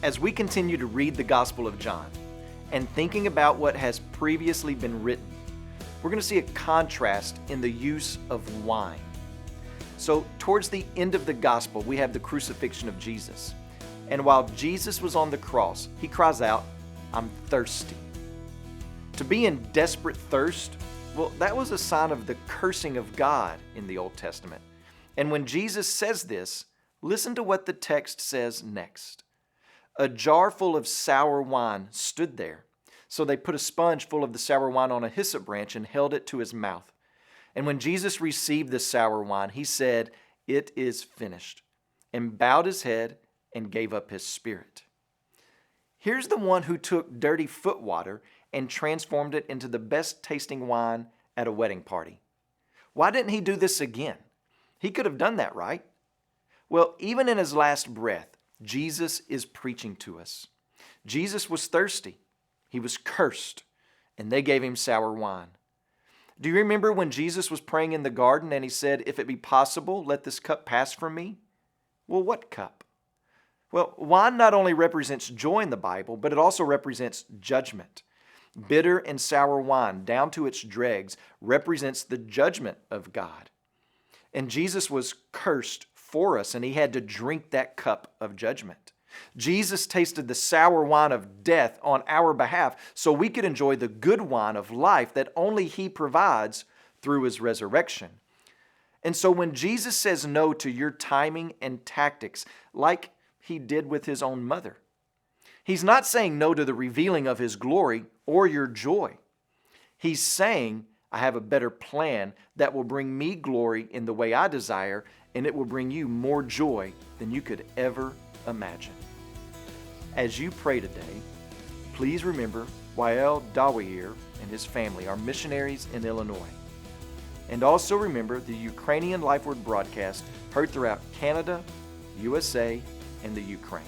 As we continue to read the Gospel of John and thinking about what has previously been written, we're going to see a contrast in the use of wine. So, towards the end of the Gospel, we have the crucifixion of Jesus. And while Jesus was on the cross, he cries out, "I'm thirsty." To be in desperate thirst, well, that was a sign of the cursing of God in the Old Testament. And when Jesus says this, listen to what the text says next. A jar full of sour wine stood there. So they put a sponge full of the sour wine on a hyssop branch and held it to his mouth. And when Jesus received the sour wine, he said, "It is finished," and bowed his head and gave up his spirit. Here's the one who took dirty foot water and transformed it into the best tasting wine at a wedding party. Why didn't he do this again? He could have done that, right? Well, even in his last breath, Jesus is preaching to us. Jesus was thirsty. He was cursed, and they gave him sour wine. Do you remember when Jesus was praying in the garden and he said, "If it be possible, let this cup pass from me"? Well, what cup? Well, wine not only represents joy in the Bible, but it also represents judgment. Bitter and sour wine, down to its dregs, represents the judgment of God. And Jesus was cursed for us, and he had to drink that cup of judgment. Jesus tasted the sour wine of death on our behalf so we could enjoy the good wine of life that only he provides through his resurrection. And so when Jesus says no to your timing and tactics, like he did with his own mother, he's not saying no to the revealing of his glory or your joy. He's saying, "I have a better plan that will bring me glory in the way I desire, and it will bring you more joy than you could ever imagine." As you pray today, please remember Wael Dawir and his family are missionaries in Illinois. And also remember the Ukrainian Life Word broadcast heard throughout Canada, USA, and the Ukraine.